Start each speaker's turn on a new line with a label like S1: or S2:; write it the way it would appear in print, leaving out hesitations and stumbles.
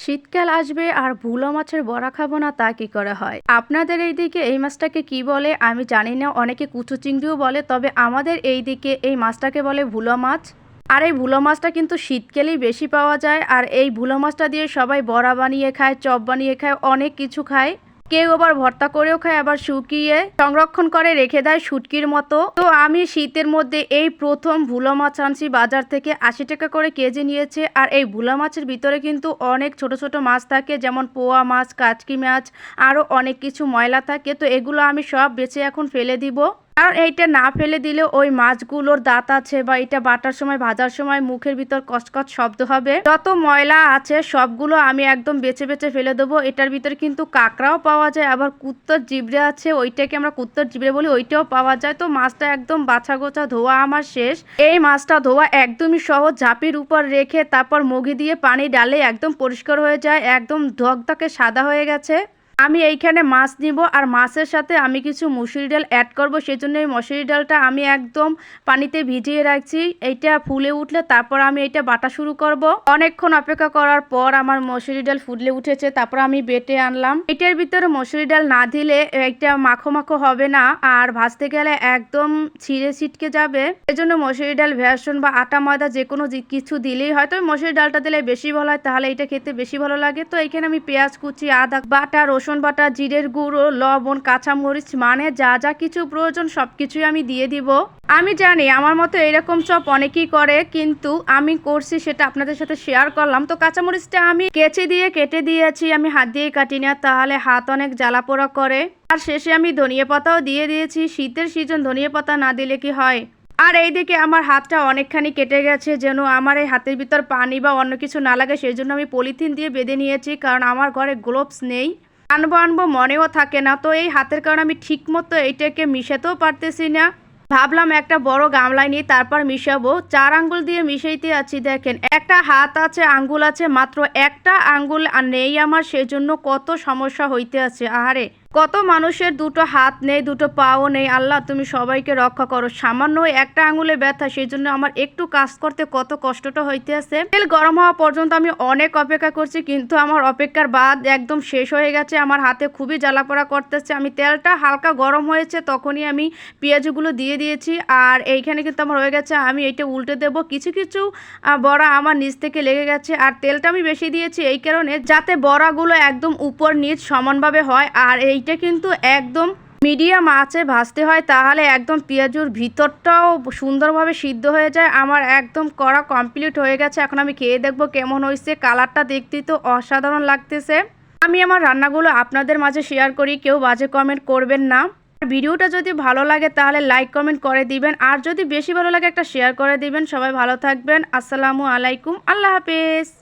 S1: শীতকাল আসবে আর ভুলো মাছের বড়া খাবো না তা কি করে হয়? আপনাদের এইদিকে এই মাছটাকে কি বলে আমি জানি না। অনেকে কুচো চিংড়িও বলে, তবে আমাদের এইদিকে এই মাছটাকে বলে ভুলো মাছ। আর এই ভুলো মাছটা কিন্তু শীতকালেই বেশি পাওয়া যায়। আর এই ভুলো মাছটা দিয়ে সবাই বড়া বানিয়ে খায়, চপ বানিয়ে খায়, অনেক কিছু খায়। কেউ আবার ভর্তা করেও খায়, আবার শুকিয়ে সংরক্ষণ করে রেখে দেয় শুটকির মতো। তো আমি শীতের মধ্যে এই প্রথম ভুলো মাছ আনছি বাজার থেকে, 80 টাকা করে কেজি নিয়েছে। আর এই ভুলো মাছের ভিতরে কিন্তু অনেক ছোট ছোট মাছ থাকে, যেমন পোয়া মাছ, কাচকি মাছ, আরও অনেক কিছু ময়লা থাকে। তো এগুলো আমি সব বেছে এখন ফেলে দিব। কারণ এইটা না ফেলে দিলে ওই মাছগুলোর দাঁত আছে বা এটা বাটার সময় ভাজার সময় মুখের ভিতর কচকচ শব্দ হবে। যত ময়লা আছে সবগুলো আমি একদম বেছে বেছে ফেলে দেবো। এটার ভিতরে কিন্তু কাঁকড়াও পাওয়া যায়, আবার কুত্তর জিবড়ে আছে, ওইটাকে আমরা কুত্তর জিবড়ে বলি, ওইটাও পাওয়া যায়। তো মাছটা একদম বাছা গোছা ধোয়া আমার শেষ। এই মাছটা ধোয়া একদমই সহজ, ঝাঁপির উপর রেখে তারপর মগি দিয়ে পানি ডালে একদম পরিষ্কার হয়ে যায়, একদম ধকধকে সাদা হয়ে গেছে। আমি এইখানে মাছ নিব আর মাছের সাথে আমি কিছু মুসুরি ডাল অ্যাড করব, সেজন্য এই মুসুরি ডালটা আমি একদম পানিতে ভিজিয়ে রাখছি। এইটা ফুলে উঠলে তারপর আমি এটা বাটা শুরু করব। অনেকক্ষণ অপেক্ষা করার পর আমার মুসুরি ডাল ফুলে উঠেছে, তারপর আমি বেটে আনলাম। এটার ভিতরে মুসুরি ডাল না দিলে একটা মাখো মাখো হবে না, আর ভাজতে গেলে একদম ছিঁড়ে ছিটকে যাবে। এজন্য মুসুরি ডাল, বেসন বা আটা ময়দা যে কোনো কিছু দিলেই হয়, তবে মুসুরি ডালটা দিলে বেশি ভালো হয়, তাহলে এটা খেতে বেশি ভালো লাগে। তো এখানে আমি পেঁয়াজ কুচি, আদা বাটা, রসুন বাটা, জিরের গুঁড়ো, লবণ, কাঁচামরিচ, মানে যা যা কিছু প্রয়োজন সবকিছুই আমি দিয়ে দিব। আমি জানি আমার মতো এরকম চপ অনেকেই করে, কিন্তু আমি করছি সেটা আপনাদের সাথে শেয়ার করলাম। তো কাঁচামরিচটা আমি কেচি দিয়ে কেটে দিয়েছি, আমি হাত দিয়ে কাটি না, তাহলে হাত অনেক জ্বালা পোড়া করে। আর শেষে আমি ধনিয়া পাতাও দিয়ে দিয়েছি, শীতের সিজন ধনিয়া পাতা না দিলে কি হয়। আর এইদিকে আমার হাতটা অনেকখানি কেটে গেছে, যেন আমার এই হাতের ভিতর পানি বা অন্য কিছু না লাগে, সেই জন্য আমি পলিথিন দিয়ে বেঁধে নিয়েছি, কারণ আমার ঘরে গ্লোভস নেই। আনবো মনেও থাকে না। তো এই হাতের কারণে আমি ঠিক মতো এইটাকে মিশাতেও পারতেছি না। ভাবলাম একটা বড় গামলায় নিয়ে তারপর মিশাবো। 4 আঙ্গুল দিয়ে মিশাইতে আছি, দেখেন একটা হাত আছে, আঙ্গুল আছে, মাত্র একটা আঙ্গুল আর নেই আমার, সেজন্য কত সমস্যা হইতে আছে। আহারে, কত মানুষের দুটো হাত নেই, দুটো পাও নেই। আল্লাহ তুমি সবাইকে রক্ষা করো। সামান্য একটা আঙুলে ব্যথা, সেই জন্য আমার একটু কাজ করতে কত কষ্টটা হইতে আছে। তেল গরম হওয়া পর্যন্ত আমি অনেক অপেক্ষা করছি, কিন্তু আমার অপেক্ষার বাদ একদম শেষ হয়ে গেছে। আমার হাতে খুবই জ্বালাপোড়া করতেছে। আমি তেলটা হালকা গরম হয়েছে তখনই আমি পেঁয়াজগুলো দিয়ে দিয়েছি। আর এইখানে কিন্তু আমার হয়ে গেছে, আমি এইটা উল্টে দেব। কিছু কিছু বড়া আমার নিচ থেকে লেগে গেছে। আর তেলটা আমি বেশি দিয়েছি এই কারণে, যাতে বড়াগুলো একদম উপর নিচ সমানভাবে হয়। আর এইটা কিন্তু একদম মিডিয়াম আঁচে ভাজতে হয়, তাহলে একদম পেঁয়াজুর ভিতরটাও সুন্দরভাবে সিদ্ধ হয়ে যায়। আমার একদম করা কমপ্লিট হয়ে গেছে। এখন আমি খেয়ে দেখবো কেমন হয়েছে। কালারটা দেখতে তো অসাধারণ লাগতেছে। আমি আমার রান্নাগুলো আপনাদের মাঝে শেয়ার করি, কেউ বাজে কমেন্ট করবেন না। ভিডিওটা যদি ভালো লাগে তাহলে লাইক কমেন্ট করে দিবেন, আর যদি বেশি ভালো লাগে একটা শেয়ার করে দিবেন। সবাই ভালো থাকবেন। আসসালামু আলাইকুম, আল্লাহ হাফেজ।